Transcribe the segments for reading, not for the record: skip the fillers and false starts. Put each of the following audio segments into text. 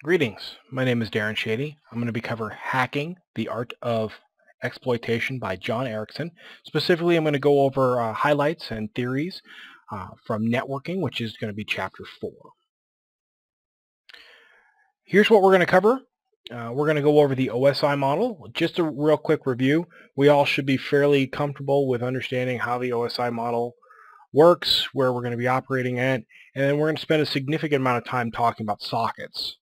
Greetings, my name is Darren Shady. I'm going to be covering Hacking, the Art of Exploitation by John Erickson. Specifically, I'm going to go over highlights and theories from networking, which is going to be Chapter 4. Here's what we're going to cover. We're going to go over the OSI model. Just a real quick review. We all should be fairly comfortable with understanding how the OSI model works, where we're going to be operating at, and then we're going to spend a significant amount of time talking about sockets.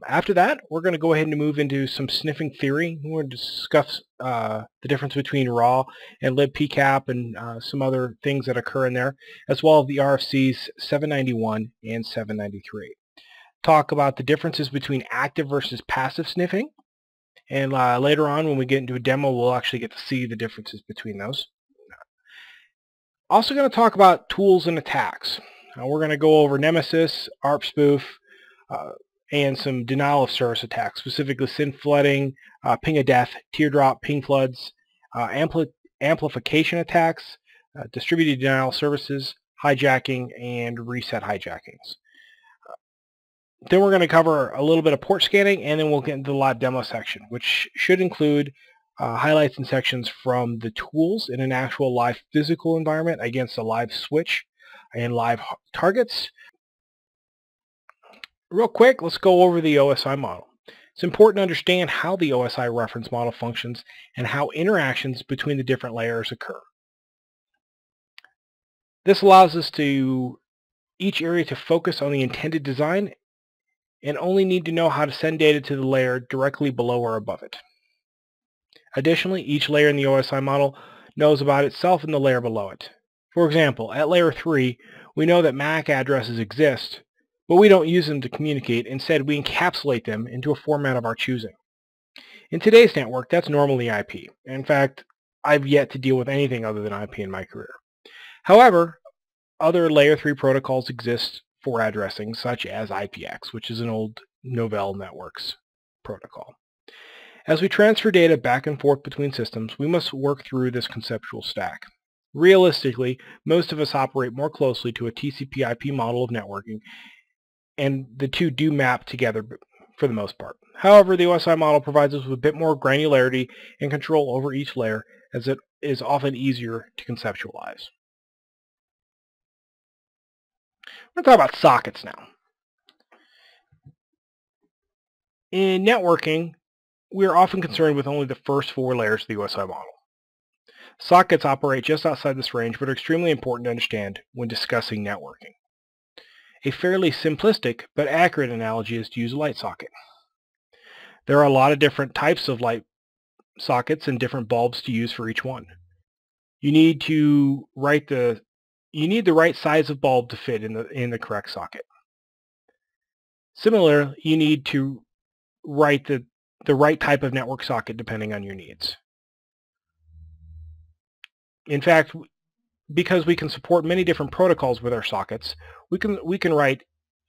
After that, we're going to go ahead and move into some sniffing theory. We're going to discuss the difference between raw and libpcap and some other things that occur in there, as well as the RFCs 791 and 793. Talk about the differences between active versus passive sniffing, and later on when we get into a demo, we'll actually get to see the differences between those. Also going to talk about tools and attacks. We're going to go over Nemesis, ARP spoof, and some denial of service attacks, specifically SYN flooding, ping of death, teardrop, ping floods, amplification attacks, distributed denial of services, hijacking, and reset hijackings. Then we're going to cover a little bit of port scanning, and then we'll get into the live demo section, which should include highlights and sections from the tools in an actual live physical environment against a live switch and live targets. Real quick, let's go over the OSI model. It's important to understand how the OSI reference model functions and how interactions between the different layers occur. This allows us to each area to focus on the intended design and only need to know how to send data to the layer directly below or above it. Additionally, each layer in the OSI model knows about itself and the layer below it. For example, at layer 3, we know that MAC addresses exist, but we don't use them to communicate. Instead, we encapsulate them into a format of our choosing. In today's network, that's normally IP. In fact, I've yet to deal with anything other than IP in my career. However, other layer 3 protocols exist for addressing, such as IPX, which is an old Novell Networks protocol. As we transfer data back and forth between systems, we must work through this conceptual stack. Realistically, most of us operate more closely to a TCP IP model of networking, and the two do map together for the most part. However, the OSI model provides us with a bit more granularity and control over each layer, as it is often easier to conceptualize. We're going to talk about sockets now. In networking, we are often concerned with only the first 4 layers of the OSI model. Sockets operate just outside this range, but are extremely important to understand when discussing networking. A fairly simplistic but accurate analogy is to use a light socket. There are a lot of different types of light sockets and different bulbs to use for each one. You need the right size of bulb to fit in the correct socket. Similarly, you need to write the right type of network socket depending on your needs. In fact, because we can support many different protocols with our sockets, we can write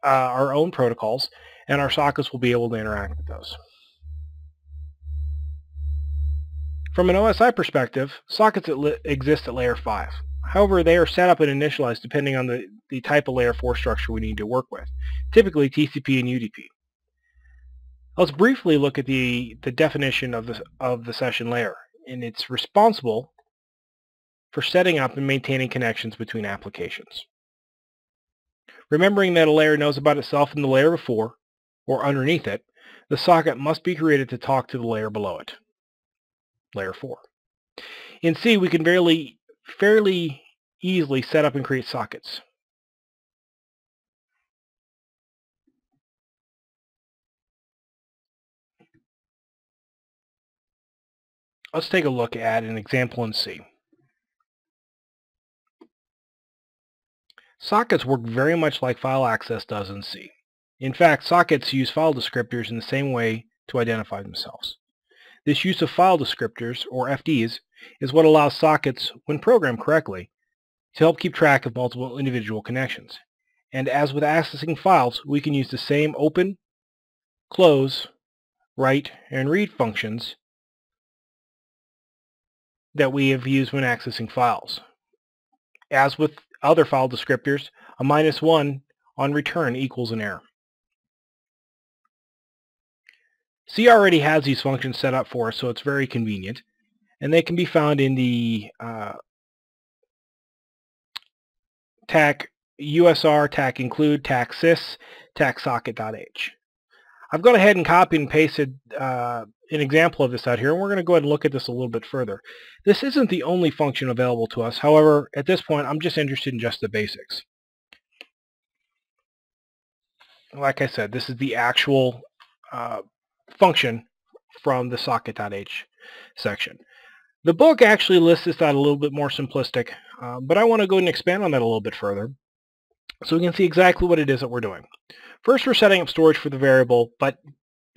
our own protocols, and our sockets will be able to interact with those. From an OSI perspective, sockets exist at layer 5. However, they are set up and initialized depending on the type of layer 4 structure we need to work with, typically TCP and UDP. Let's briefly look at the definition of the session layer, and it's responsible for setting up and maintaining connections between applications. Remembering that a layer knows about itself in the layer before, or underneath it, the socket must be created to talk to the layer below it, layer 4. In C, we can fairly easily set up and create sockets. Let's take a look at an example in C. Sockets work very much like file access does in C. In fact, sockets use file descriptors in the same way to identify themselves. This use of file descriptors, or FDs, is what allows sockets, when programmed correctly, to help keep track of multiple individual connections. And as with accessing files, we can use the same open, close, write, and read functions that we have used when accessing files. As with other file descriptors, a -1 on return equals an error. C already has these functions set up for us, so it's very convenient. And they can be found in the TAC USR, TAC include, TAC sys, TAC socket.h. I've gone ahead and copied and pasted an example of this out here, and we're going to go ahead and look at this a little bit further. This isn't the only function available to us. However, at this point, I'm just interested in just the basics. Like I said, this is the actual function from the socket.h section. The book actually lists this out a little bit more simplistic, but I want to go and expand on that a little bit further so we can see exactly what it is that we're doing. First, we're setting up storage for the variable, but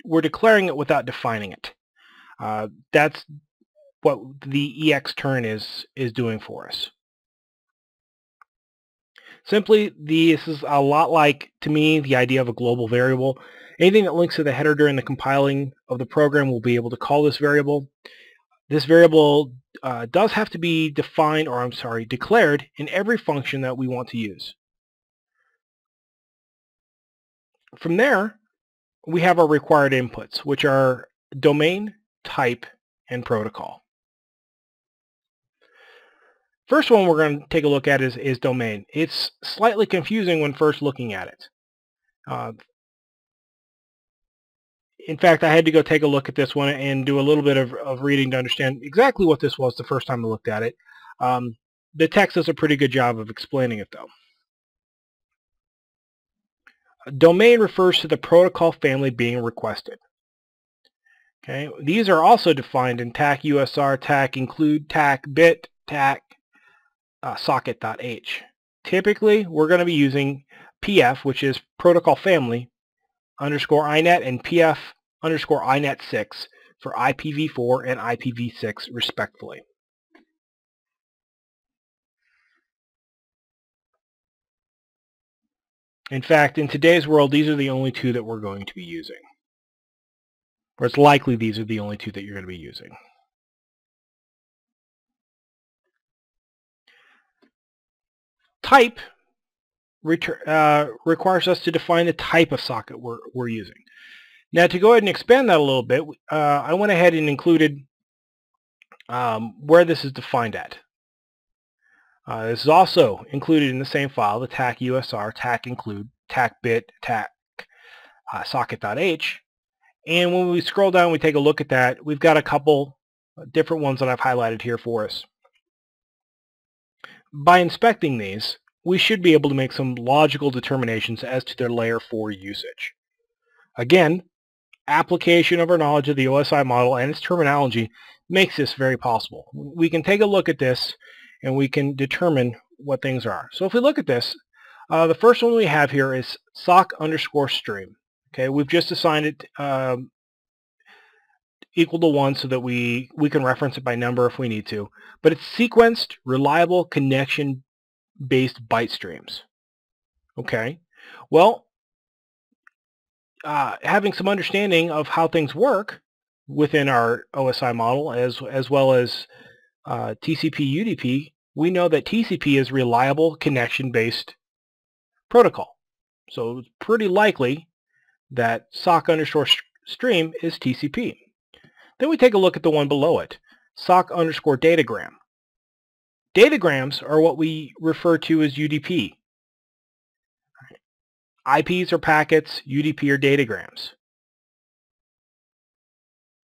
we're declaring it without defining it. That's what the EX turn is doing for us. Simply, this is a lot like, to me, the idea of a global variable. Anything that links to the header during the compiling of the program will be able to call this variable. This variable does have to be defined, or declared in every function that we want to use. From there, we have our required inputs, which are domain, type, and protocol. First one we're going to take a look at is domain. It's slightly confusing when first looking at it. In fact, I had to go take a look at this one and do a little bit of reading to understand exactly what this was the first time I looked at it. The text does a pretty good job of explaining it, though. Domain refers to the protocol family being requested. Okay, these are also defined in TAC USR, TAC include, TAC bit, TAC socket.h. Typically, we're going to be using PF, which is protocol family underscore INET, and PF underscore INET6 for IPv4 and IPv6 respectively. In fact, in today's world, these are the only two that we're going to be using. Or it's likely these are the only two that you're going to be using. Type requires us to define the type of socket we're using. Now, to go ahead and expand that a little bit, I went ahead and included where this is defined at. This is also included in the same file, the TAC USR, TAC include, TAC bit, TAC socket.h. And when we scroll down, we take a look at that. We've got a couple different ones that I've highlighted here for us. By inspecting these, we should be able to make some logical determinations as to their layer 4 usage. Again, application of our knowledge of the OSI model and its terminology makes this very possible. We can take a look at this and we can determine what things are. So if we look at this, the first one we have here is sock underscore stream. Okay, we've just assigned it equal to 1 so that we can reference it by number if we need to. But it's sequenced, reliable, connection-based byte streams. Okay, well, having some understanding of how things work within our OSI model as well as TCP UDP, we know that TCP is reliable connection-based protocol. So it's pretty likely that sock underscore stream is TCP. Then we take a look at the one below it, sock underscore datagram. Datagrams are what we refer to as UDP. IPs are packets, UDP are datagrams.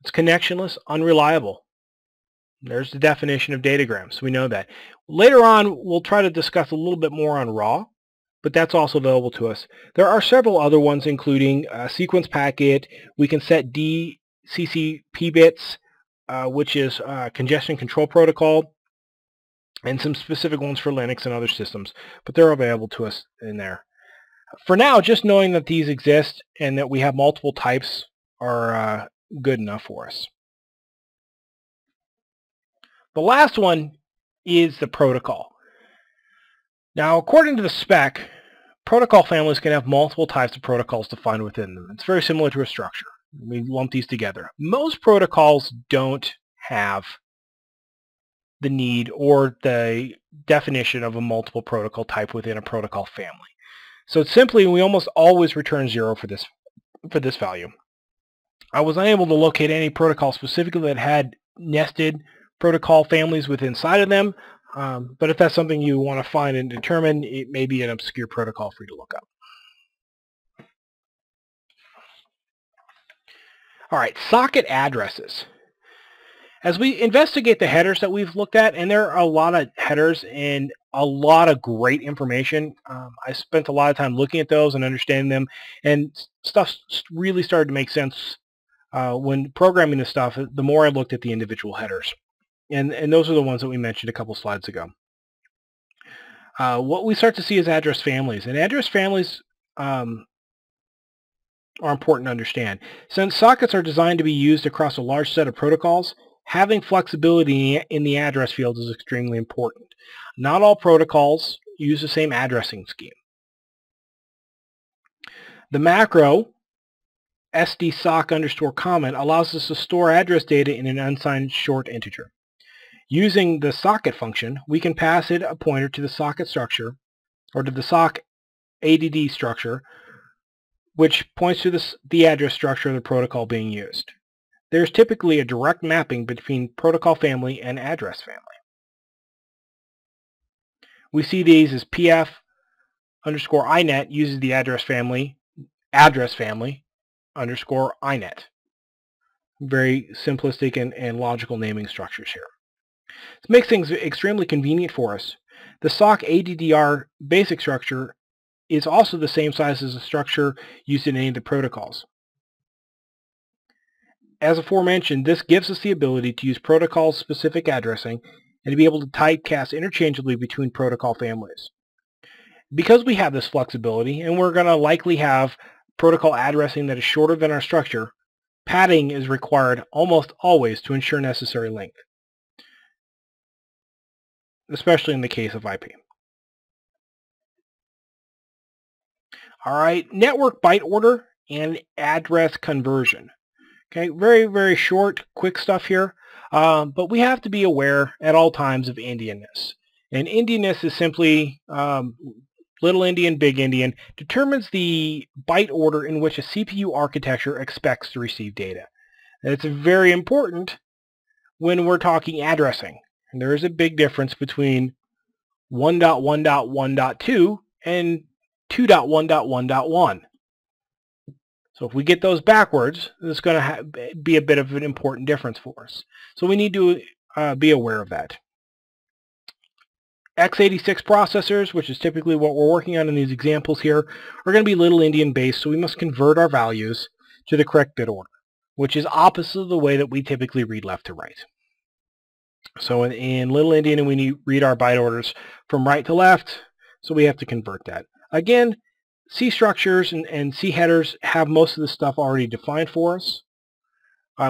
It's connectionless, unreliable. There's the definition of datagrams. We know that. Later on, we'll try to discuss a little bit more on raw, but that's also available to us. There are several other ones, including a sequence packet. We can set DCCP bits, which is congestion control protocol, and some specific ones for Linux and other systems, but they're available to us in there. For now, just knowing that these exist and that we have multiple types are good enough for us. The last one is the protocol. Now, according to the spec, protocol families can have multiple types of protocols defined within them. It's very similar to a structure. We lump these together. Most protocols don't have the need or the definition of a multiple protocol type within a protocol family. So it's simply, we almost always return 0 for this value. I was unable to locate any protocol specifically that had nested protocol families within inside of them, but if that's something you want to find and determine, it may be an obscure protocol for you to look up. All right, socket addresses. As we investigate the headers that we've looked at, and there are a lot of headers and a lot of great information, I spent a lot of time looking at those and understanding them, and stuff really started to make sense when programming this stuff, the more I looked at the individual headers. And those are the ones that we mentioned a couple slides ago. What we start to see is address families. And address families are important to understand. Since sockets are designed to be used across a large set of protocols, having flexibility in the address field is extremely important. Not all protocols use the same addressing scheme. The macro sdsock_comment allows us to store address data in an unsigned short integer. Using the socket function, we can pass it a pointer to the socket structure, or to the sock ADD structure, which points to the address structure of the protocol being used. There's typically a direct mapping between protocol family and address family. We see these as PF_INET uses the address family _INET. Very simplistic and logical naming structures here. This makes things extremely convenient for us. The sock ADDR basic structure is also the same size as the structure used in any of the protocols. As aforementioned, this gives us the ability to use protocol-specific addressing and to be able to typecast interchangeably between protocol families. Because we have this flexibility, and we're going to likely have protocol addressing that is shorter than our structure, padding is required almost always to ensure necessary length, especially in the case of IP. All right, network byte order and address conversion. Okay, very, very short, quick stuff here, but we have to be aware at all times of Indianness. And Indianness is simply little endian, big endian, determines the byte order in which a CPU architecture expects to receive data. And it's very important when we're talking addressing. And there is a big difference between 1.1.1.2 and 2.1.1.1. So if we get those backwards, it's going to be a bit of an important difference for us. So we need to be aware of that. x86 processors, which is typically what we're working on in these examples here, are going to be little endian based, so we must convert our values to the correct bit order, which is opposite of the way that we typically read left to right. So in little endian, we read our byte orders from right to left, so we have to convert that. Again, C structures and C headers have most of the stuff already defined for us.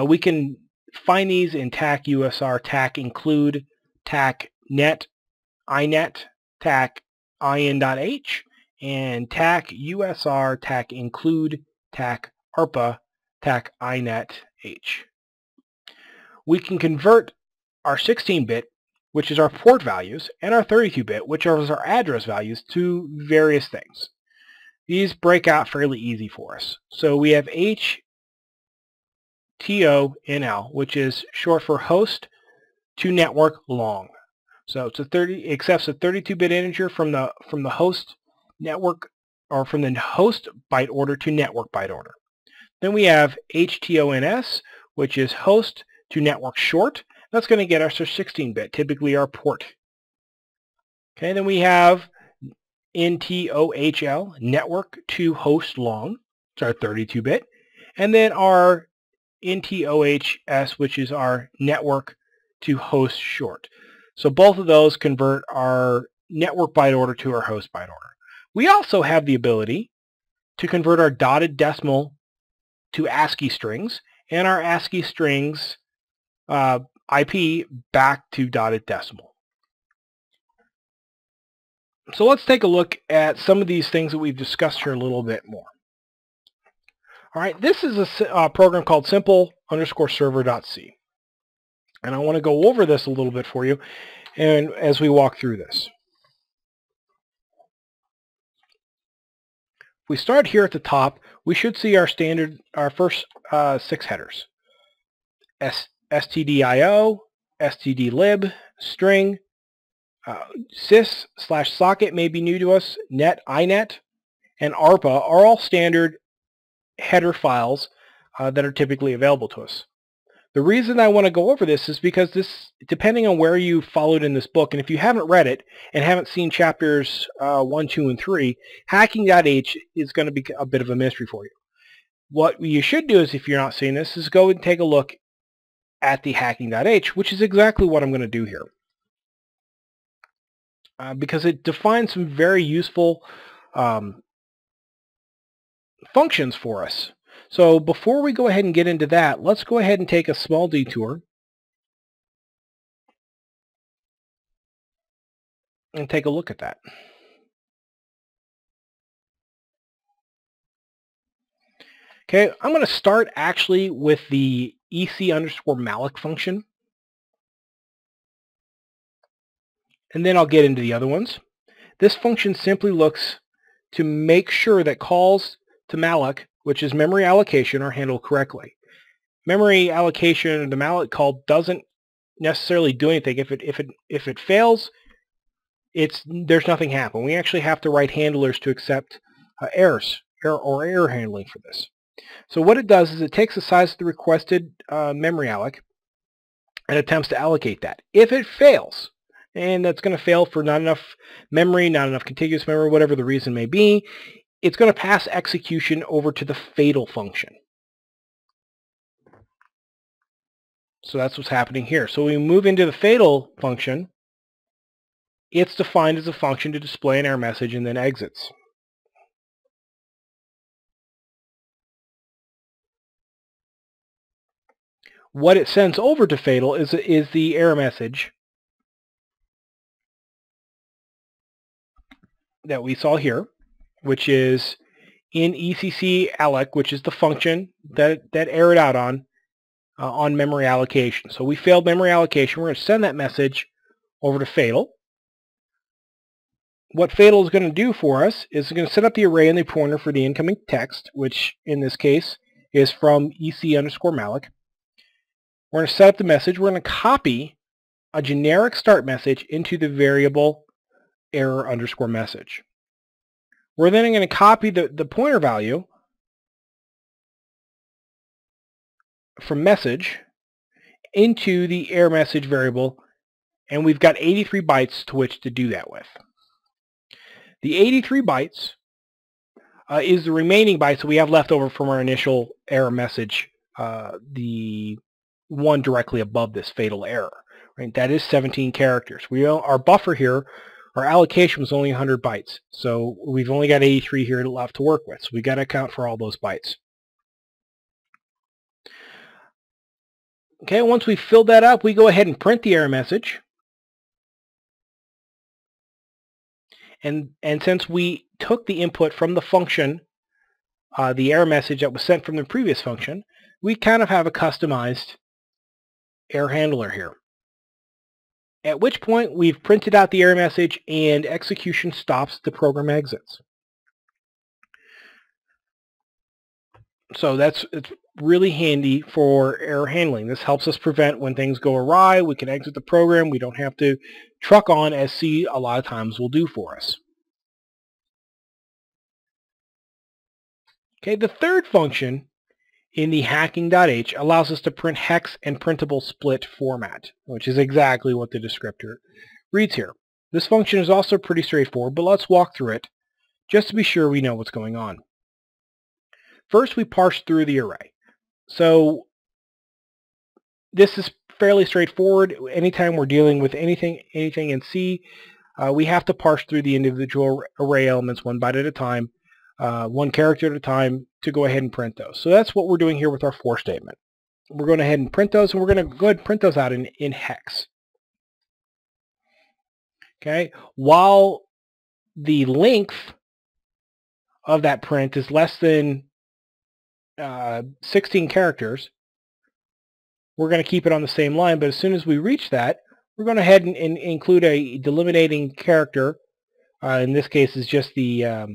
We can find these in TAC USR, TAC include, TAC net, INET, TAC in.h, and TAC USR, TAC include, TAC ARPA, TAC INET h. We can convert our 16-bit, which is our port values, and our 32-bit, which is our address values, to various things. These break out fairly easy for us. So we have HTONL, which is short for host to network long. So it's accepts a 32-bit integer from the host network, or from the host byte order to network byte order. Then we have HTONS, which is host to network short. That's going to get us our 16-bit, typically our port. Okay, then we have NTOHL, network to host long, it's our 32-bit, and then our NTOHS, which is our network to host short. So both of those convert our network byte order to our host byte order. We also have the ability to convert our dotted decimal to ASCII strings, and our ASCII strings IP back to dotted decimal. So let's take a look at some of these things that we've discussed here a little bit more. All right, this is a program called simple_server.c. And I want to go over this a little bit for you and as we walk through this. we start here at the top, we should see our first 6 headers. stdio, stdlib, string, sys/socket may be new to us, net, inet, and ARPA are all standard header files that are typically available to us. The reason I want to go over this is because this, depending on where you followed in this book, and if you haven't read it and haven't seen chapters 1, 2, and 3, hacking.h is going to be a bit of a mystery for you. What you should do is, if you're not seeing this, is go and take a look at the hacking.h, which is exactly what I'm going to do here. Because it defines some very useful functions for us. So before we go ahead and get into that, let's go ahead and take a small detour and take a look at that. Okay, I'm going to start actually with the ec_malloc function, and then I'll get into the other ones. This function simply looks to make sure that calls to malloc, which is memory allocation, are handled correctly. Memory allocation, the malloc call doesn't necessarily do anything. If it fails, there's nothing happen. We actually have to write handlers to accept error handling for this. So what it does is it takes the size of the requested memory alloc and attempts to allocate that. If it fails, and that's going to fail for not enough memory, not enough contiguous memory, whatever the reason may be, it's going to pass execution over to the fatal function. So that's what's happening here. So we move into the fatal function. It's defined as a function to display an error message and then exits. What it sends over to fatal is the error message that we saw here, which is in ECC alloc, which is the function that errored out on memory allocation. So we failed memory allocation. We're going to send that message over to fatal. What fatal is going to do for us is it's going to set up the array and the pointer for the incoming text, which in this case is from ec_malloc. We're going to set up the message. We're going to copy a generic start message into the variable error_message. We're then going to copy the pointer value from message into the error message variable, and we've got 83 bytes to which to do that with. The 83 bytes is the remaining bytes that we have left over from our initial error message, the one directly above this fatal error. Right? That is 17 characters. Our buffer here, our allocation was only 100 bytes, so we've only got 83 here left to work with, so we've got to account for all those bytes. Okay, once we've filled that up, we go ahead and print the error message. And since we took the input from the function, the error message that was sent from the previous function, we kind of have a customized error handler here. At which point we've printed out the error message and execution stops, the program exits. So it's really handy for error handling. This helps us prevent when things go awry. We can exit the program. We don't have to truck on, as C a lot of times will do for us. Okay, the third function in the hacking.h allows us to print hex and printable split format, which is exactly what the descriptor reads here. This function is also pretty straightforward, but let's walk through it just to be sure we know what's going on. First, we parse through the array. So this is fairly straightforward. Anytime we're dealing with anything in C, we have to parse through the individual array elements one byte at a time, one character at a time, to go ahead and print those. So that's what we're doing here with our for statement. We're going ahead and print those, and we're going to go ahead and print those out in hex. Okay, while the length of that print is less than 16 characters, we're going to keep it on the same line, but as soon as we reach that, we're going to head and include a delimiting character. In this case is just the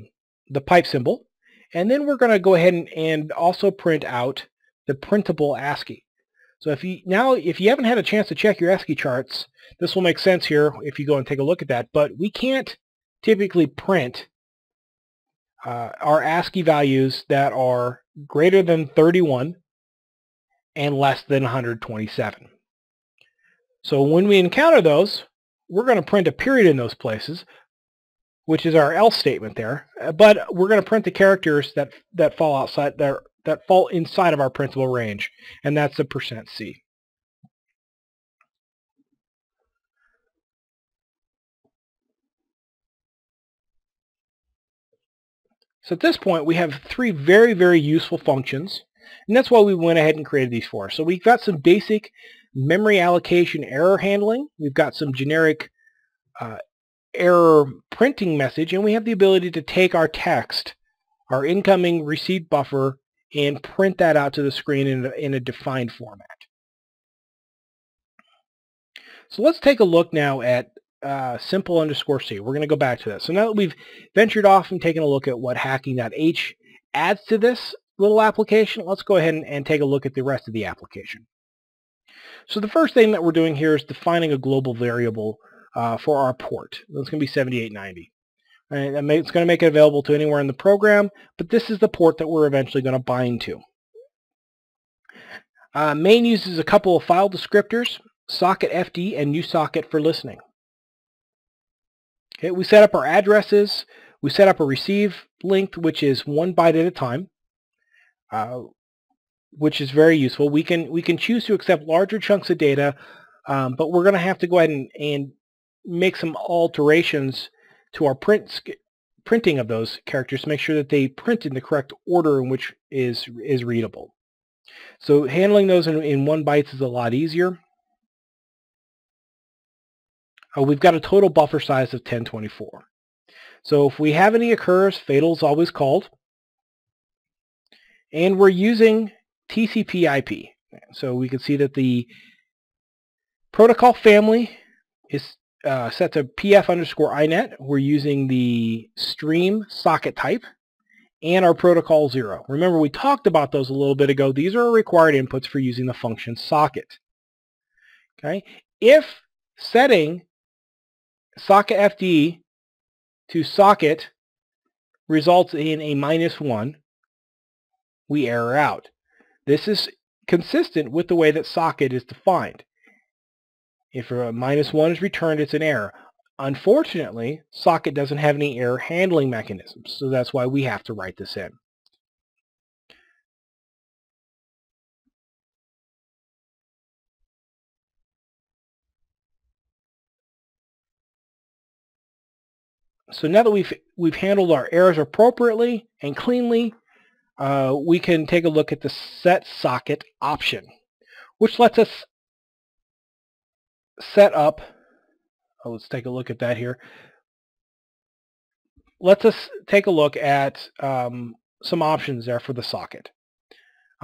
pipe symbol, And then we're going to go ahead and also print out the printable ASCII. So if you haven't had a chance to check your ASCII charts, this will make sense here if you go and take a look at that. But we can't typically print our ASCII values that are greater than 31 and less than 127. So when we encounter those, we're going to print a period in those places, which is our else statement there. But we're going to print the characters that fall outside there, that fall inside of our printable range, and that's the %C. So at this point, we have three very, very useful functions, and that's why we went ahead and created these four. So we've got some basic memory allocation error handling. We've got some generic error printing message, and we have the ability to take our text, our incoming received buffer, and print that out to the screen in a defined format. So let's take a look now at simple_c. We're going to go back to that. So now that we've ventured off and taken a look at what hacking.h adds to this little application, let's go ahead and take a look at the rest of the application. So the first thing that we're doing here is defining a global variable for our port. That's going to be 7890. And it's going to make it available to anywhere in the program, but this is the port that we're eventually going to bind to. Main uses a couple of file descriptors, socket FD and usocket for listening. Okay, we set up our addresses. We set up a receive length, which is 1 byte at a time, which is very useful. We can choose to accept larger chunks of data, but we're going to have to go ahead and make some alterations to our printing of those characters to make sure that they print in the correct order in which is readable. So handling those in 1 byte is a lot easier. We've got a total buffer size of 1024. So if we have any occurs, fatal is always called. And we're using TCP IP. So we can see that the protocol family is set to PF_INET. We're using the stream socket type and our protocol 0. Remember, we talked about those a little bit ago. These are required inputs for using the function socket. Okay? If setting socket FD to socket results in a -1, we error out. This is consistent with the way that socket is defined. If a -1 is returned, it's an error. Unfortunately, socket doesn't have any error handling mechanisms, so that's why we have to write this in. So now that we've handled our errors appropriately and cleanly, we can take a look at the set socket option, which lets us set up, let's take a look at that here, lets us take a look at some options there for the socket.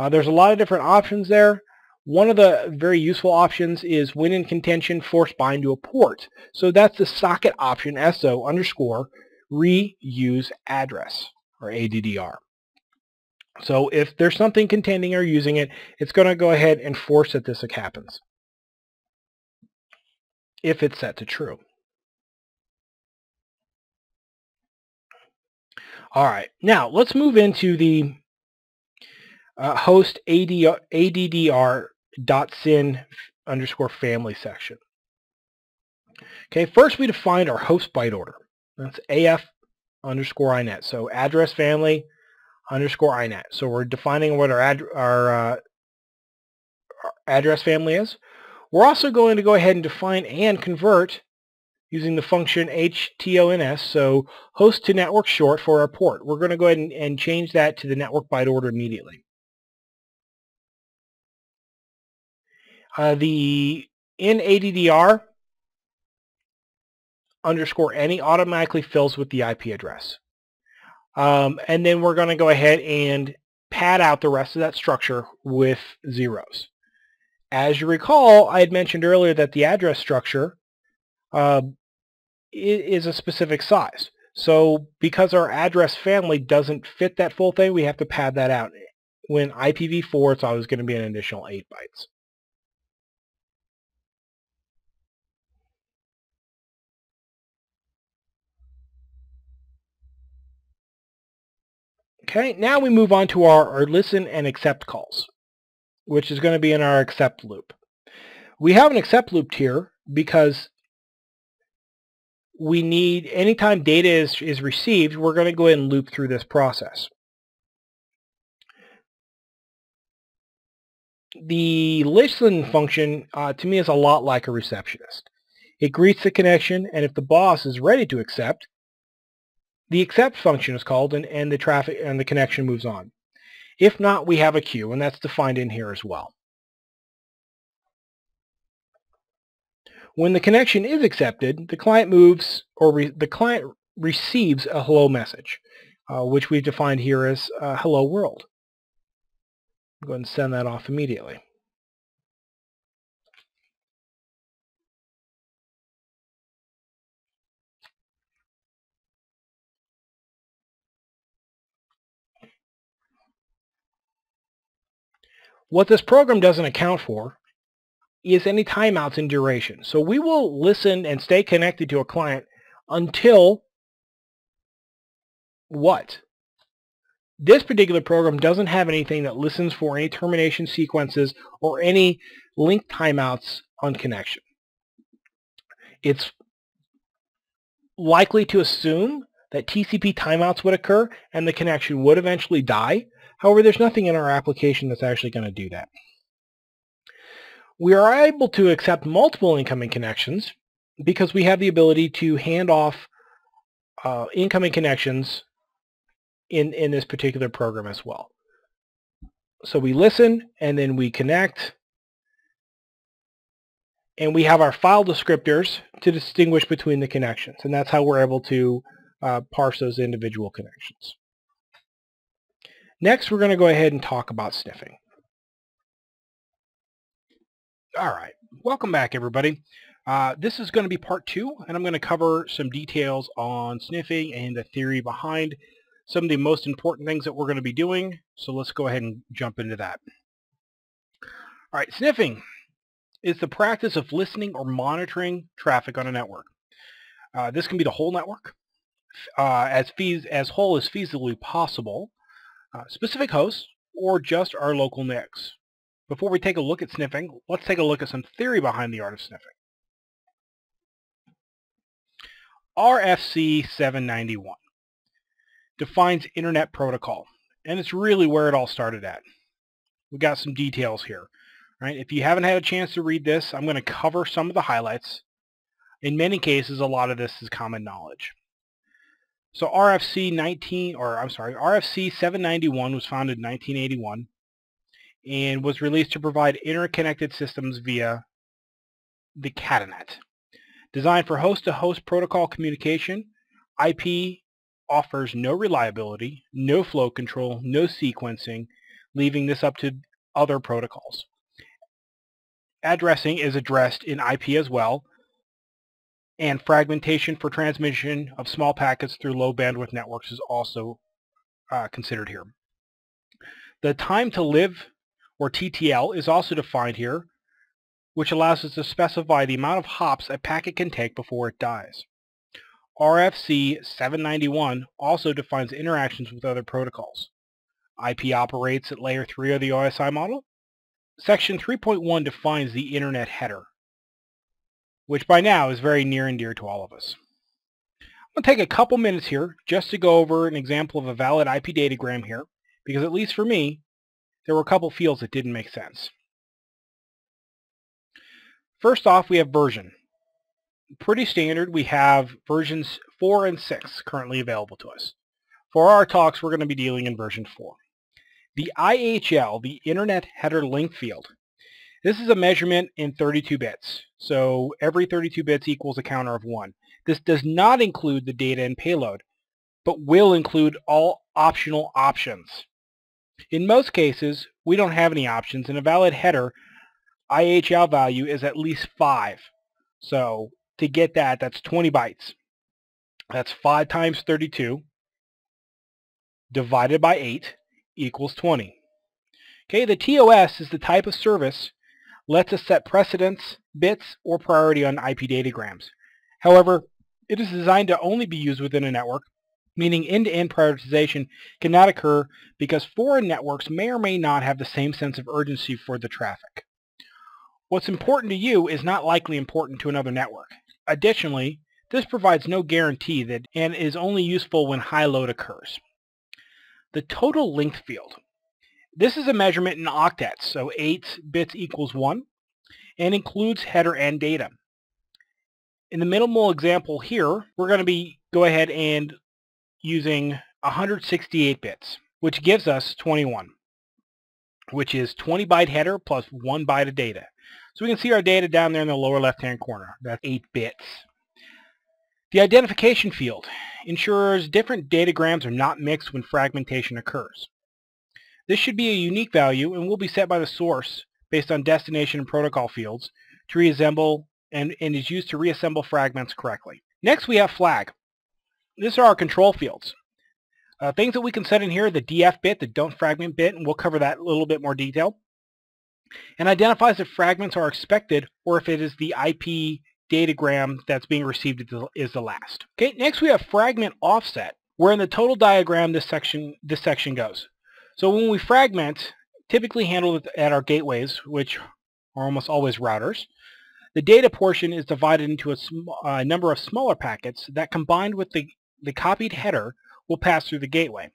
There's a lot of different options there. One of the very useful options is when in contention, force bind to a port. So that's the socket option, SO_reuse address, or ADDR. So if there's something contending or using it, it's going to go ahead and force that this happens, if it's set to true. All right, now let's move into the host addr.sin_family section. Okay, first we defined our host byte order. That's AF_INET. So address family _INET. So we're defining what our address family is. We're also going to go ahead and define and convert using the function HTONS, so host to network short for our port. We're going to go ahead and change that to the network byte order immediately. The in ADDR _any automatically fills with the IP address. And then we're going to go ahead and pad out the rest of that structure with zeros. As you recall, I had mentioned earlier that the address structure is a specific size. So because our address family doesn't fit that full thing, we have to pad that out. When IPv4, it's always going to be an additional 8 bytes. Okay, now we move on to our listen and accept calls, which is going to be in our accept loop. We have an accept loop here because we need, anytime data is received, we're going to go ahead and loop through this process. The listen function, to me, is a lot like a receptionist. It greets the connection, and if the boss is ready to accept, the accept function is called, and the traffic and the connection moves on. If not, we have a queue, and that's defined in here as well. When the connection is accepted, the client moves, or the client receives a hello message, which we've defined here as hello world. I'll go ahead and send that off immediately. What this program doesn't account for is any timeouts in duration. So we will listen and stay connected to a client until what? This particular program doesn't have anything that listens for any termination sequences or any link timeouts on connection. It's likely to assume that TCP timeouts would occur and the connection would eventually die. However, there's nothing in our application that's actually going to do that. We are able to accept multiple incoming connections because we have the ability to hand off incoming connections in this particular program as well. So we listen and then we connect, and we have our file descriptors to distinguish between the connections, and that's how we're able to parse those individual connections. Next, we're going to go ahead and talk about sniffing. All right, welcome back, everybody. This is going to be part 2, and I'm going to cover some details on sniffing and the theory behind some of the most important things that we're going to be doing. So let's go ahead and jump into that. All right, sniffing is the practice of listening or monitoring traffic on a network. This can be the whole network, as whole as feasibly possible, specific hosts, or just our local NICs. Before we take a look at sniffing, let's take a look at some theory behind the art of sniffing. RFC 791 defines Internet Protocol, and it's really where it all started at. We got some details here. Right? If you haven't had a chance to read this, I'm going to cover some of the highlights. In many cases, a lot of this is common knowledge. So RFC 791 was founded in 1981 and was released to provide interconnected systems via the Catenet. Designed for host-to-host protocol communication, IP offers no reliability, no flow control, no sequencing, leaving this up to other protocols. Addressing is addressed in IP as well, and fragmentation for transmission of small packets through low bandwidth networks is also considered here. The time to live, or TTL, is also defined here, which allows us to specify the amount of hops a packet can take before it dies. RFC 791 also defines interactions with other protocols. IP operates at layer 3 of the OSI model. Section 3.1 defines the Internet header, which by now is very near and dear to all of us. I'm going to take a couple minutes here just to go over an example of a valid IP datagram here, because at least for me, there were a couple fields that didn't make sense. First off, we have version. Pretty standard, we have versions 4 and 6 currently available to us. For our talks, we're going to be dealing in version 4. The IHL, the Internet Header Link Field, this is a measurement in 32 bits. So every 32 bits equals a counter of 1. This does not include the data and payload, but will include all optional options. In most cases, we don't have any options, and a valid header IHL value is at least 5. So to get that, that's 20 bytes. That's 5 times 32 divided by 8 equals 20. Okay, the TOS is the type of service lets us set precedence, bits, or priority on IP datagrams. However, it is designed to only be used within a network, meaning end-to-end prioritization cannot occur because foreign networks may or may not have the same sense of urgency for the traffic. What's important to you is not likely important to another network. Additionally, this provides no guarantee that and is only useful when high load occurs. The total length field. This is a measurement in octets, so 8 bits equals 1, and includes header and data. In the minimal example here, we're going to go ahead and using 168 bits, which gives us 21, which is 20 byte header plus 1 byte of data. So we can see our data down there in the lower left-hand corner. That's 8 bits. The identification field ensures different datagrams are not mixed when fragmentation occurs. This should be a unique value and will be set by the source based on destination and protocol fields to reassemble and is used to reassemble fragments correctly. Next we have flag. These are our control fields. Things that we can set in here, the DF bit, the don't fragment bit, and we'll cover that in a little bit more detail. And identifies if fragments are expected or if it is the IP datagram that's being received is the last. Okay, next we have fragment offset, where in the total diagram this section goes. So when we fragment, typically handled at our gateways, which are almost always routers, the data portion is divided into a number of smaller packets that combined with the copied header will pass through the gateway.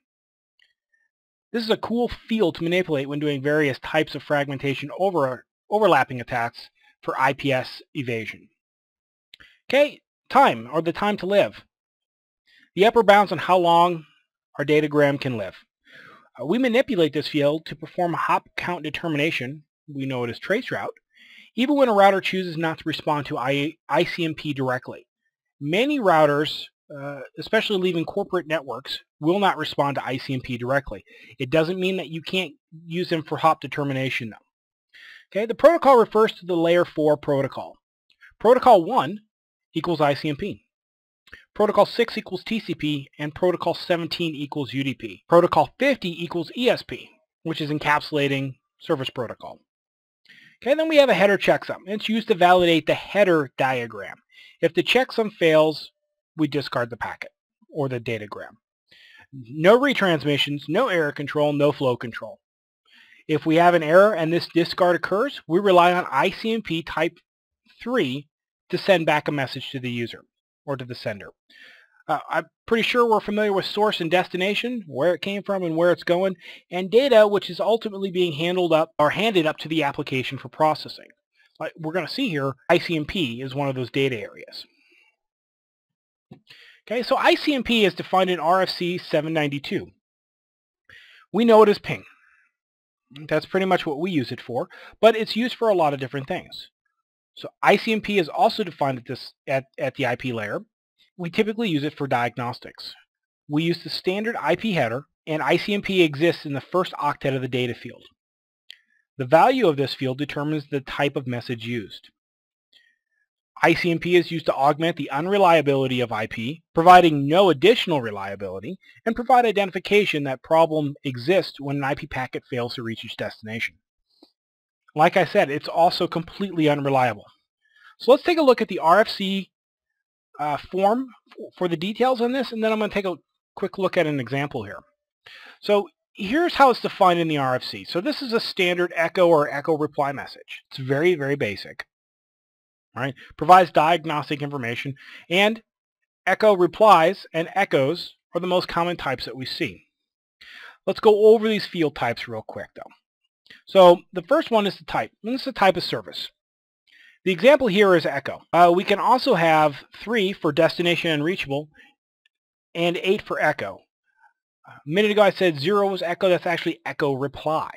This is a cool field to manipulate when doing various types of fragmentation overlapping attacks for IPS evasion. Okay, time, or the time to live. The upper bounds on how long our datagram can live. We manipulate this field to perform a hop count determination, we know it as traceroute, even when a router chooses not to respond to ICMP directly. Many routers, especially leaving corporate networks, will not respond to ICMP directly. It doesn't mean that you can't use them for hop determination though. Okay, the protocol refers to the layer 4 protocol. Protocol 1 equals ICMP. Protocol 6 equals TCP, and Protocol 17 equals UDP. Protocol 50 equals ESP, which is encapsulating service protocol. Okay, then we have a header checksum. It's used to validate the header diagram. If the checksum fails, we discard the packet or the datagram. No retransmissions, no error control, no flow control. If we have an error and this discard occurs, we rely on ICMP type 3 to send back a message to the user or to the sender. I'm pretty sure we're familiar with source and destination, where it came from and where it's going, and data, which is ultimately being handled up or handed up to the application for processing. Like we're going to see here, ICMP is one of those data areas. Okay, so ICMP is defined in RFC 792. We know it as ping. That's pretty much what we use it for, but it's used for a lot of different things. So ICMP is also defined at the IP layer. We typically use it for diagnostics. We use the standard IP header, and ICMP exists in the first octet of the data field. The value of this field determines the type of message used. ICMP is used to augment the unreliability of IP, providing no additional reliability, and provide identification that problem exists when an IP packet fails to reach its destination. Like I said, it's also completely unreliable. So let's take a look at the RFC form for the details on this, and then I'm going to take a quick look at an example here. So here's how it's defined in the RFC. So this is a standard echo or echo reply message. It's very, very basic. All right, provides diagnostic information, and echo replies and echoes are the most common types that we see. Let's go over these field types real quick though. So the first one is the type, and this is the type of service. The example here is echo. We can also have 3 for destination and reachable and 8 for echo. A minute ago I said 0 was echo, that's actually echo reply.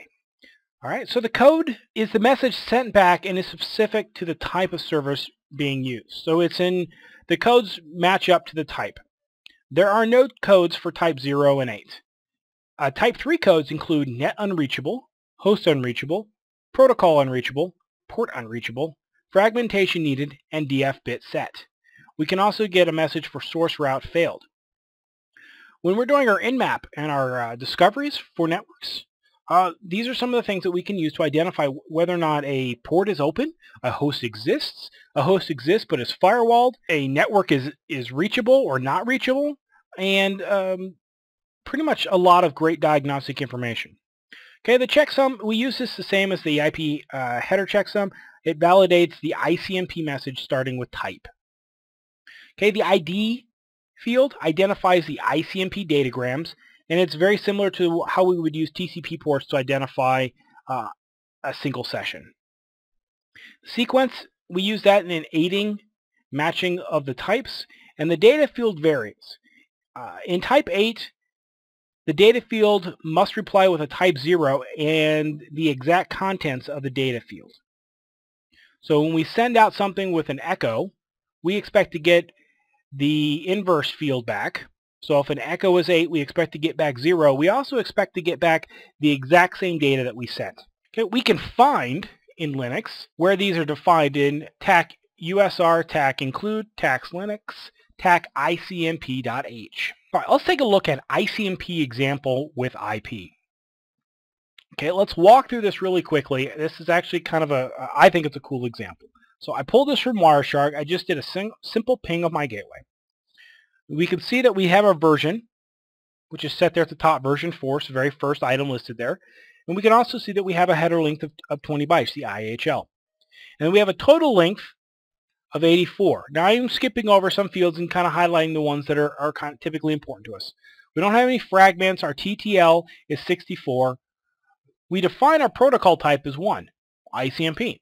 Alright, so the code is the message sent back and is specific to the type of service being used. So it's in, the codes match up to the type. There are no codes for type 0 and 8. Type 3 codes include net unreachable, host unreachable, protocol unreachable, port unreachable, fragmentation needed, and DF bit set. We can also get a message for source route failed. When we're doing our nmap and our discoveries for networks, these are some of the things that we can use to identify whether or not a port is open, a host exists but is firewalled, a network is reachable or not reachable, and pretty much a lot of great diagnostic information. Okay, the checksum, we use this the same as the IP header checksum. It validates the ICMP message starting with type. Okay, the ID field identifies the ICMP datagrams, and it's very similar to how we would use TCP ports to identify a single session. Sequence, we use that in an aiding matching of the types, and the data field varies. In type 8, the data field must reply with a type 0 and the exact contents of the data field. So when we send out something with an echo, we expect to get the inverse field back. So if an echo is 8, we expect to get back 0. We also expect to get back the exact same data that we sent. Okay, we can find in Linux where these are defined in TAC USR, TAC include, TAC Linux, TAC ICMP.h. All right, let's take a look at ICMP example with IP. Okay, let's walk through this really quickly. This is actually kind of I think it's a cool example. So I pulled this from Wireshark. I just did a simple ping of my gateway. We can see that we have our version, which is set there at the top, version 4, so the very first item listed there. And we can also see that we have a header length of 20 bytes, the IHL. And then we have a total length of 84. Now I'm skipping over some fields and kind of highlighting the ones that are kind of typically important to us. We don't have any fragments. Our TTL is 64. We define our protocol type as 1, ICMP.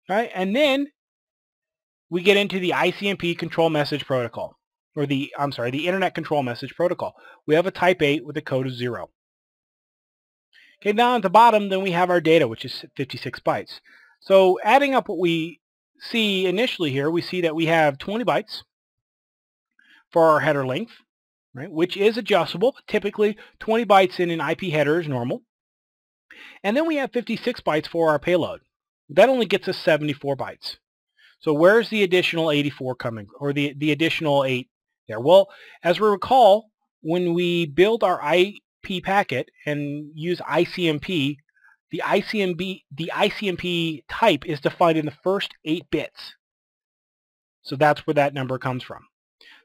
Right? And then we get into the ICMP control message protocol, or the Internet Control Message Protocol. We have a type 8 with a code of 0. Okay, down at the bottom, then we have our data, which is 56 bytes. So adding up what we see initially here, we see that we have 20 bytes for our header length, right, which is adjustable. Typically, 20 bytes in an IP header is normal. And then we have 56 bytes for our payload. That only gets us 74 bytes. So where's the additional 84 coming, or the additional 8 there? Well, as we recall, when we build our IP packet and use ICMP, the ICMP type is defined in the first 8 bits. So that's where that number comes from.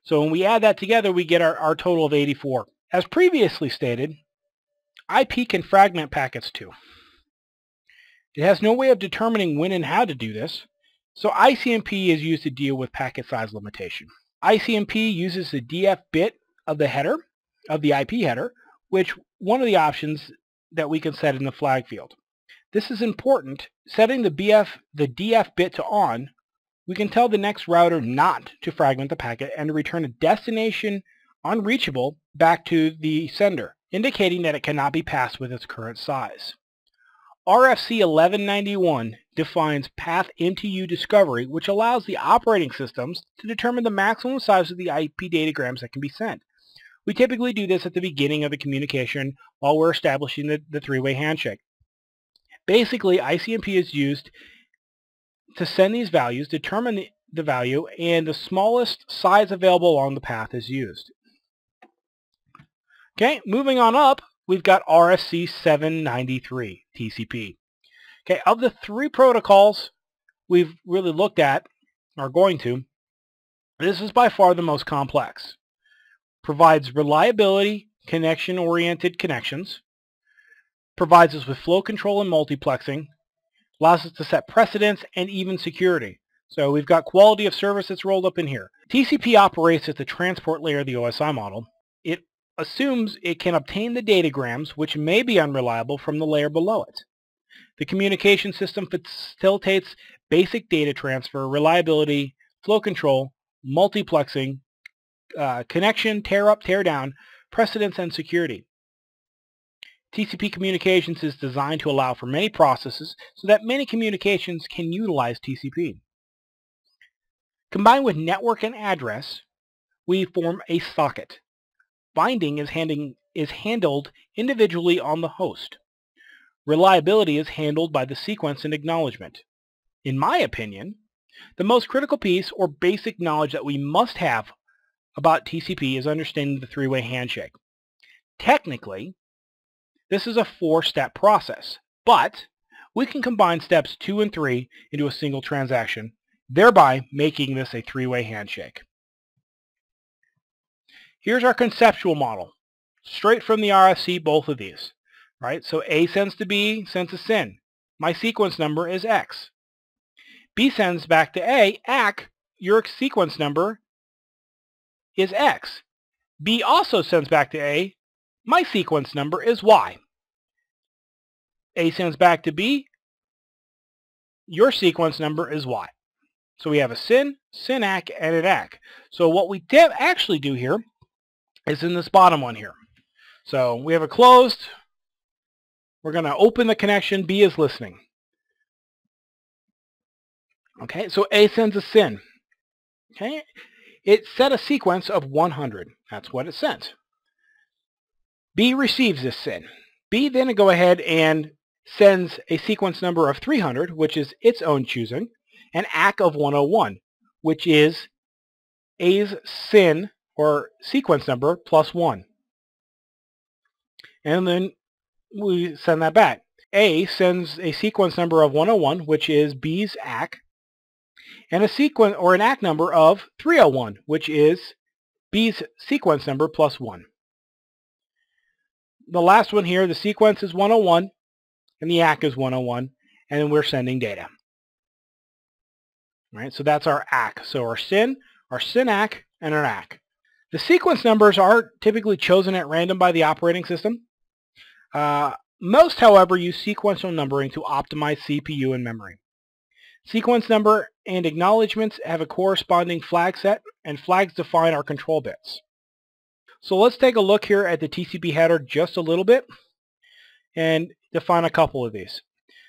So when we add that together, we get our total of 84. As previously stated, IP can fragment packets too. It has no way of determining when and how to do this, so ICMP is used to deal with packet size limitation. ICMP uses the DF bit of the header, of the IP header, which one of the options that we can set in the flag field. This is important. Setting the DF bit to on, we can tell the next router not to fragment the packet and to return a destination unreachable back to the sender, indicating that it cannot be passed with its current size. RFC 1191 defines path MTU discovery, which allows the operating systems to determine the maximum size of the IP datagrams that can be sent. We typically do this at the beginning of the communication while we're establishing the three-way handshake. Basically, ICMP is used to send these values, determine the value, and the smallest size available along the path is used. Okay, moving on up, we've got RFC 793 TCP. Okay, of the 3 protocols we've really looked at, or going to, this is by far the most complex. Provides reliability, connection-oriented connections, provides us with flow control and multiplexing, allows us to set precedents and even security. So we've got quality of service that's rolled up in here. TCP operates at the transport layer of the OSI model. It assumes it can obtain the datagrams, which may be unreliable, from the layer below it. The communication system facilitates basic data transfer, reliability, flow control, multiplexing, connection, tear up, tear down, precedence, and security. TCP communications is designed to allow for many processes so that many communications can utilize TCP. Combined with network and address, we form a socket. Binding is handled individually on the host. Reliability is handled by the sequence and acknowledgement. In my opinion, The most critical piece or basic knowledge that we must have about TCP is understanding the three-way handshake. Technically, this is a 4-step process, but we can combine steps 2 and 3 into a single transaction, thereby making this a 3-way handshake. Here's our conceptual model, straight from the RFC, both of these. Right? So A sends to B, sends to SYN. My sequence number is X. B sends back to A, AC, your sequence number is X. B also sends back to A, my sequence number is Y. A sends back to B, your sequence number is Y. So we have a SYN, SYN-ACK, and an ACK. So what we actually do here is in this bottom one here. So we have a closed. We're going to open the connection. B is listening. Okay, so A sends a SYN. Okay, it set a sequence of 100. That's what it sent. B receives this SYN. B then go ahead and sends a sequence number of 300, which is its own choosing, and ACK of 101, which is A's SYN or sequence number plus 1. And then we send that back. A sends a sequence number of 101, which is B's ACK, and a sequence or an ACK number of 301, which is B's sequence number plus 1. The last one here, the sequence is 101, and the ACK is 101, and then we're sending data. All right, so that's our ACK. So our SYN ACK, and our ACK. The sequence numbers are typically chosen at random by the operating system. Most, however, use sequential numbering to optimize CPU and memory. Sequence number and acknowledgements have a corresponding flag set, and flags define our control bits. So let's take a look here at the TCP header just a little bit and define a couple of these.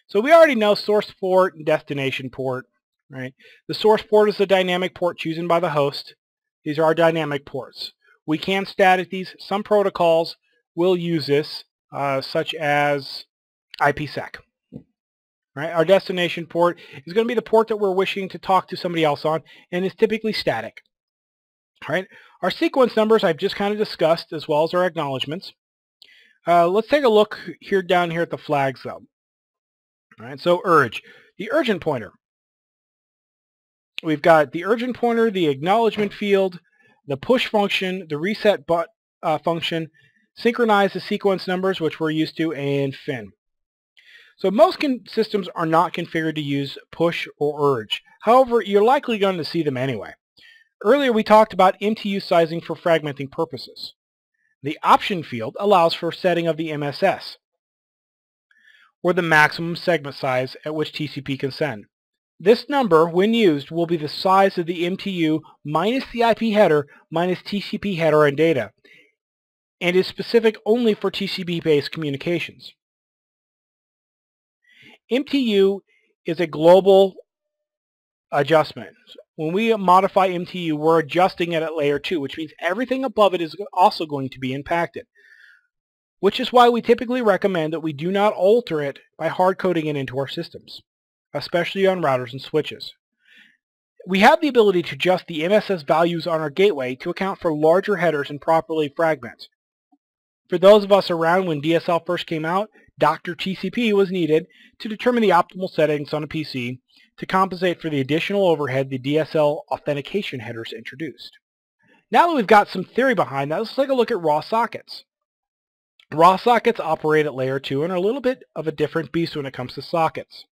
So we already know source port and destination port, right? The source port is the dynamic port chosen by the host. These are our dynamic ports. We can static these. Some protocols will use this, such as IPsec. Right? Our destination port is going to be the port that we're wishing to talk to somebody else on, and is typically static. All right? Our sequence numbers I've just kind of discussed, as well as our acknowledgements. Let's take a look here down here at the flags though. All right, so urge, the urgent pointer. We've got the urgent pointer, the acknowledgement field, the push function, the reset function, synchronize the sequence numbers, which we're used to, and fin. So most systems are not configured to use push or urge. However, you're likely going to see them anyway. Earlier we talked about MTU sizing for fragmenting purposes. The option field allows for setting of the MSS, or the maximum segment size at which TCP can send. This number, when used, will be the size of the MTU minus the IP header minus TCP header and data, and is specific only for TCP-based communications. MTU is a global adjustment. When we modify MTU, we're adjusting it at layer 2, which means everything above it is also going to be impacted, which is why we typically recommend that we do not alter it by hard-coding it into our systems, especially on routers and switches. We have the ability to adjust the MSS values on our gateway to account for larger headers and properly fragment. For those of us around when DSL first came out, Dr. TCP was needed to determine the optimal settings on a PC to compensate for the additional overhead the DSL authentication headers introduced. Now that we've got some theory behind that, let's take a look at raw sockets. Raw sockets operate at layer 2 and are a little bit of a different beast when it comes to sockets.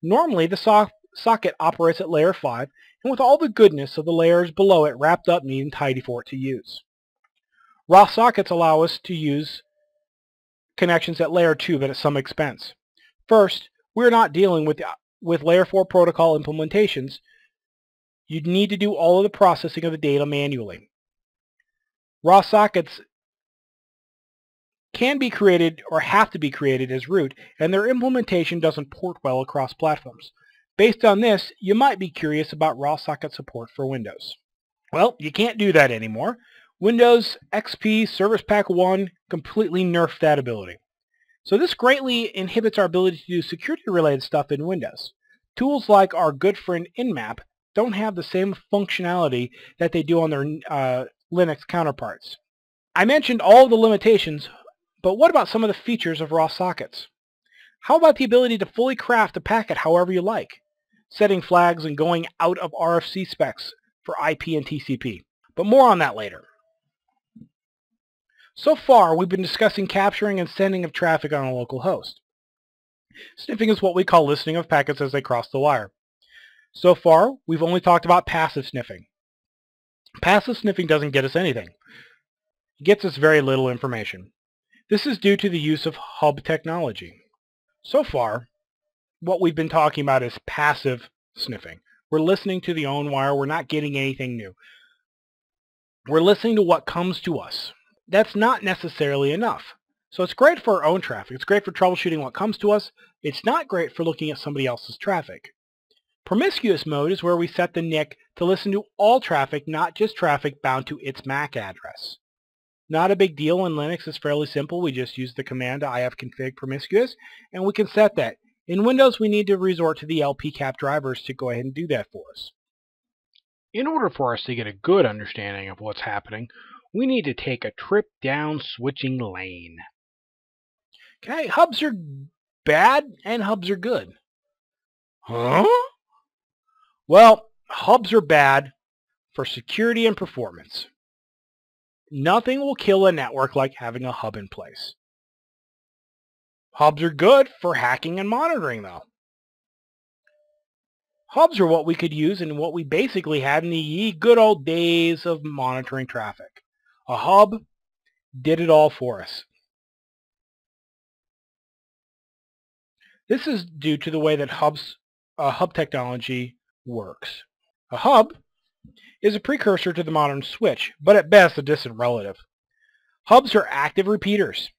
Normally, the socket operates at layer 5, and with all the goodness of the layers below it wrapped up neat and tidy for it to use. Raw sockets allow us to use connections at layer 2, but at some expense. First, we're not dealing with layer 4 protocol implementations. You'd need to do all of the processing of the data manually. Raw sockets can be created or have to be created as root, and their implementation doesn't port well across platforms. Based on this, you might be curious about raw socket support for Windows. Well, you can't do that anymore. Windows XP Service Pack 1 completely nerfed that ability. So this greatly inhibits our ability to do security-related stuff in Windows. Tools like our good friend Nmap don't have the same functionality that they do on their Linux counterparts. I mentioned all of the limitations, but what about some of the features of raw sockets? How about the ability to fully craft a packet however you like, setting flags and going out of RFC specs for IP and TCP? But more on that later. So far, we've been discussing capturing and sending of traffic on a local host. Sniffing is what we call listening of packets as they cross the wire. So far, we've only talked about passive sniffing. Passive sniffing doesn't get us anything. It gets us very little information. This is due to the use of hub technology. So far, what we've been talking about is passive sniffing. We're listening to the own wire. We're not getting anything new. We're listening to what comes to us. That's not necessarily enough. So it's great for our own traffic. It's great for troubleshooting what comes to us. It's not great for looking at somebody else's traffic. Promiscuous mode is where we set the NIC to listen to all traffic, not just traffic bound to its MAC address. Not a big deal in Linux. It's fairly simple. We just use the command ifconfig promiscuous, and we can set that. In Windows, we need to resort to the LPCAP drivers to go ahead and do that for us. In order for us to get a good understanding of what's happening, we need to take a trip down switching lane. Okay, hubs are bad and hubs are good. Huh? Well, hubs are bad for security and performance. Nothing will kill a network like having a hub in place. Hubs are good for hacking and monitoring, though. Hubs are what we could use and what we basically had in the good old days of monitoring traffic. A hub did it all for us. This is due to the way that hub technology works. A hub is a precursor to the modern switch, but at best a distant relative. Hubs are active repeaters.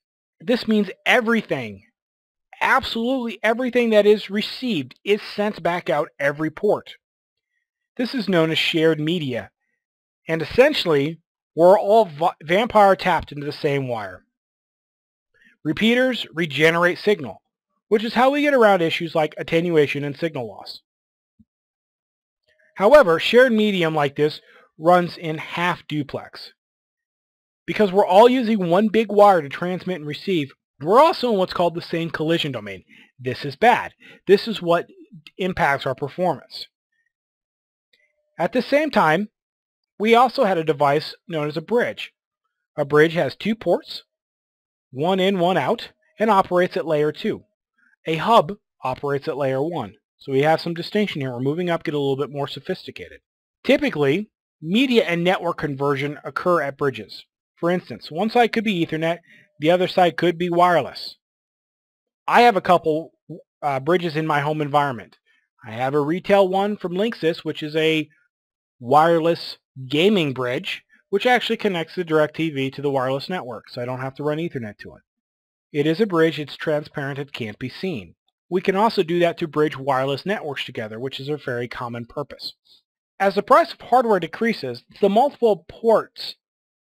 This means everything, absolutely everything that is received is sent back out every port. This is known as shared media, and essentially we're all vampire tapped into the same wire. Repeaters regenerate signal, which is how we get around issues like attenuation and signal loss. However, shared medium like this runs in half duplex. Because we're all using one big wire to transmit and receive, we're also in what's called the same collision domain. This is bad. This is what impacts our performance. At the same time, we also had a device known as a bridge. A bridge has two ports, one in, one out, and operates at layer 2. A hub operates at layer 1. So we have some distinction here. We're moving up, get a little bit more sophisticated. Typically, media and network conversion occur at bridges. For instance, one side could be Ethernet, the other side could be wireless. I have a couple bridges in my home environment. I have a retail one from Linksys, which is a wireless gaming bridge, which actually connects the DirecTV to the wireless network, so I don't have to run Ethernet to it. It is a bridge, it's transparent, it can't be seen. We can also do that to bridge wireless networks together, which is a very common purpose. As the price of hardware decreases, the multiple ports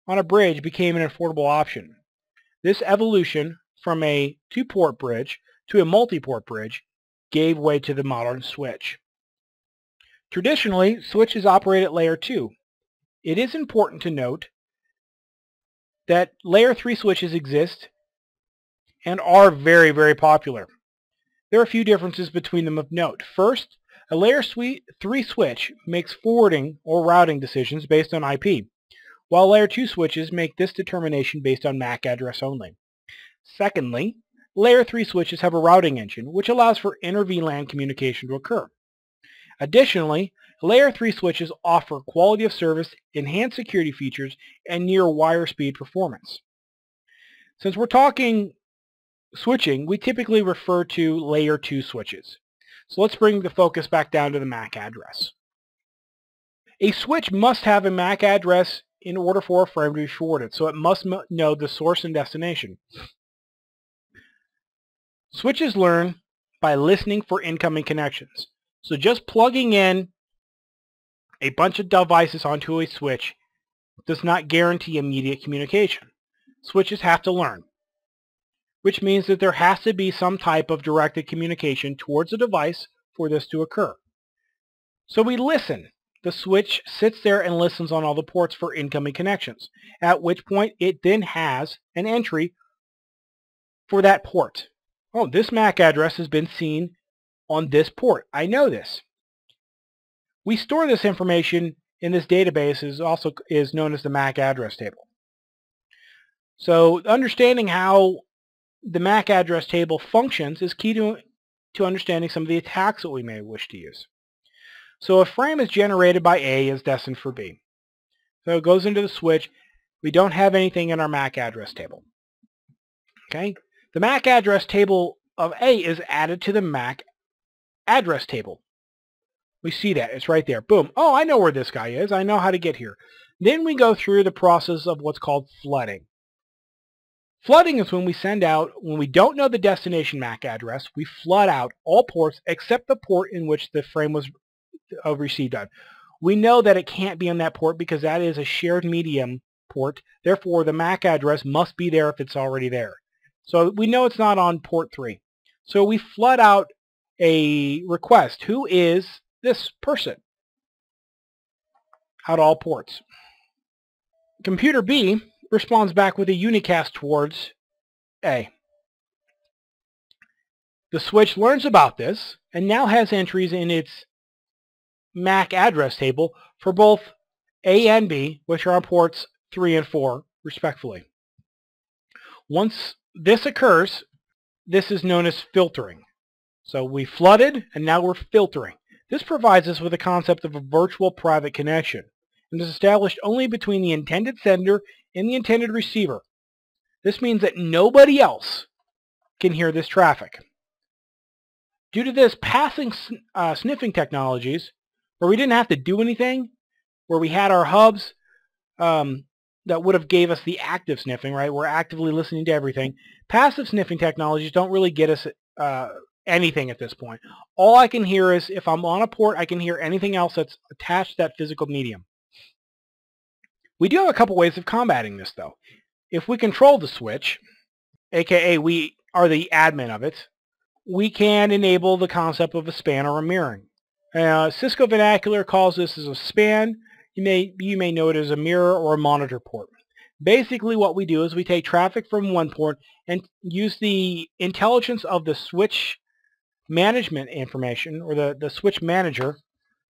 on a bridge became an affordable option. This evolution from a two-port bridge to a multi-port bridge gave way to the modern switch. Traditionally, switches operate at layer 2. It is important to note that layer 3 switches exist and are very, very popular. There are a few differences between them of note. First, a layer 3 switch makes forwarding or routing decisions based on IP, while layer 2 switches make this determination based on MAC address only. Secondly, layer 3 switches have a routing engine, which allows for inter-VLAN communication to occur. Additionally, layer 3 switches offer quality of service, enhanced security features, and near wire speed performance. Since we're talking switching, we typically refer to layer 2 switches. So let's bring the focus back down to the MAC address. A switch must have a MAC address in order for a frame to be forwarded, so it must know the source and destination. Switches learn by listening for incoming connections. So just plugging in a bunch of devices onto a switch does not guarantee immediate communication. Switches have to learn, which means that there has to be some type of directed communication towards a device for this to occur. So we listen. The switch sits there and listens on all the ports for incoming connections, at which point it then has an entry for that port. Oh, this MAC address has been seen on this port. I know this. We store this information in this database is known as the MAC address table. So understanding how the MAC address table functions is key to understanding some of the attacks that we may wish to use. So a frame is generated by A is destined for B. So it goes into the switch. We don't have anything in our MAC address table. Okay? The MAC address table of A is added to the MAC address table. We see that. It's right there. Boom. Oh, I know where this guy is. I know how to get here. Then we go through the process of what's called flooding. Flooding is when we send out, when we don't know the destination MAC address, we flood out all ports except the port in which the frame was received on. We know that it can't be on that port because that is a shared medium port. Therefore, the MAC address must be there if it's already there. So we know it's not on port 3. So we flood out a request. Who is this person? Out all ports. Computer B responds back with a unicast towards A. The switch learns about this and now has entries in its MAC address table for both A and B, which are on ports 3 and 4, respectively. Once this occurs, this is known as filtering. So we flooded, and now we're filtering. This provides us with the concept of a virtual private connection, and is established only between the intended sender and the intended receiver. This means that nobody else can hear this traffic. Due to this, passing sniffing technologies, where we didn't have to do anything, where we had our hubs that would have gave us the active sniffing, right? We're actively listening to everything. Passive sniffing technologies don't really get us anything at this point. All I can hear is, if I'm on a port, I can hear anything else that's attached to that physical medium. We do have a couple ways of combating this, though. If we control the switch, aka we are the admin of it, we can enable the concept of a span or a mirroring. Cisco vernacular calls this as a span. You may know it as a mirror or a monitor port. Basically what we do is we take traffic from one port and use the intelligence of the switch management information, or the switch manager,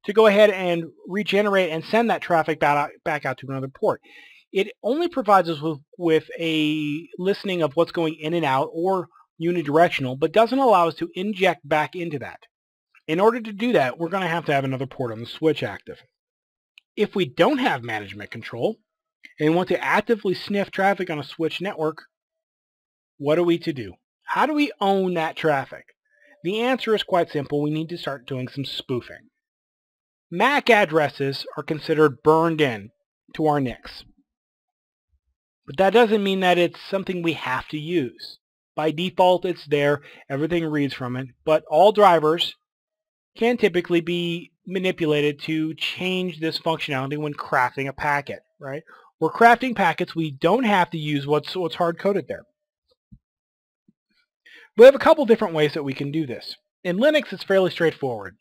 to go ahead and regenerate and send that traffic back out to another port. It only provides us with a listening of what's going in and out, or unidirectional, but doesn't allow us to inject back into that. In order to do that, we're going to have another port on the switch active. If we don't have management control and want to actively sniff traffic on a switch network, what are we to do? How do we own that traffic? The answer is quite simple. We need to start doing some spoofing. MAC addresses are considered burned in to our NICs. But that doesn't mean that it's something we have to use. By default, it's there. Everything reads from it. But all drivers can typically be manipulated to change this functionality when crafting a packet, right? We're crafting packets. We don't have to use what's hard-coded there. We have a couple different ways that we can do this. In Linux, it's fairly straightforward.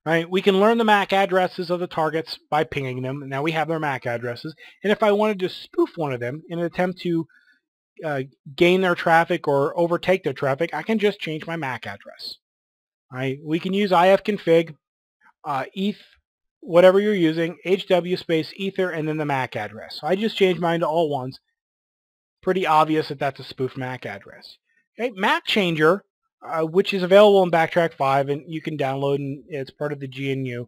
Right? We can learn the MAC addresses of the targets by pinging them. Now we have their MAC addresses. And if I wanted to spoof one of them in an attempt to gain their traffic or overtake their traffic, I can just change my MAC address. Right? We can use ifconfig, eth, whatever you're using, hw space ether, and then the MAC address. So I just changed mine to all ones. Pretty obvious that that's a spoof MAC address. Okay? MAC changer, which is available in Backtrack 5, and you can download, and it's part of the GNU,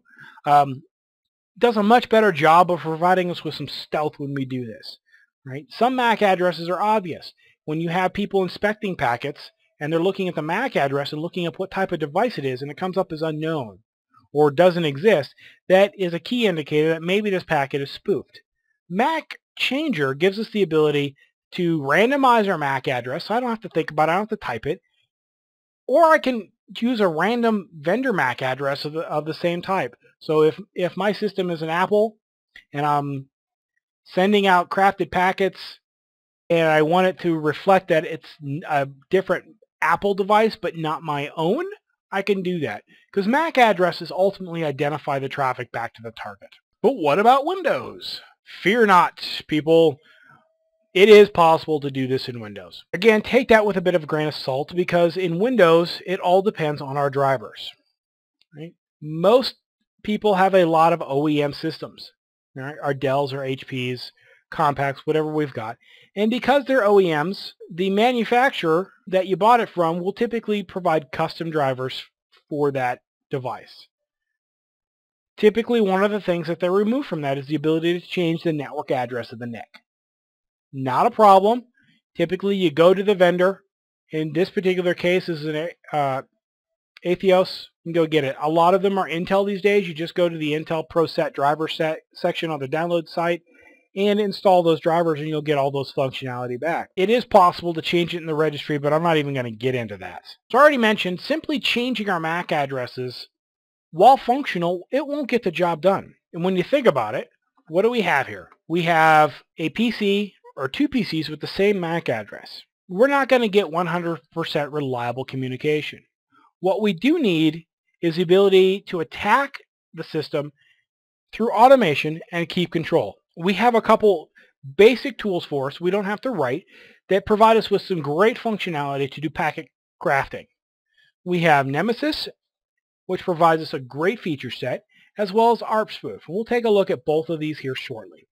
does a much better job of providing us with some stealth when we do this. Right? Some MAC addresses are obvious. When you have people inspecting packets, and they're looking at the MAC address and looking at what type of device it is, and it comes up as unknown or doesn't exist, that is a key indicator that maybe this packet is spoofed. MAC changer gives us the ability to randomize our MAC address, so I don't have to think about it, I don't have to type it, or I can use a random vendor MAC address of the same type. So if my system is an Apple and I'm sending out crafted packets and I want it to reflect that it's a different Apple device but not my own, I can do that because MAC addresses ultimately identify the traffic back to the target. But what about Windows? Fear not, people. It is possible to do this in Windows. Again, take that with a bit of a grain of salt because in Windows, it all depends on our drivers. Right? Most people have a lot of OEM systems, right? Our Dells or HPs, Compacts, whatever we've got. And because they're OEMs, the manufacturer that you bought it from will typically provide custom drivers for that device. Typically, one of the things that they remove from that is the ability to change the network address of the NIC. Not a problem. Typically, you go to the vendor. In this particular case, this is an Atheos. You can go get it. A lot of them are Intel these days. You just go to the Intel ProSet driver section on the download site and install those drivers, and you'll get all those functionality back. It is possible to change it in the registry, but I'm not even going to get into that. As I already mentioned, simply changing our MAC addresses, while functional, it won't get the job done. And when you think about it, what do we have here? We have a PC or two PCs with the same MAC address. We're not going to get 100% reliable communication. What we do need is the ability to attack the system through automation and keep control. We have a couple basic tools for us, we don't have to write, that provide us with some great functionality to do packet crafting. We have Nemesis, which provides us a great feature set, as well as ARP Spoof. We'll take a look at both of these here shortly.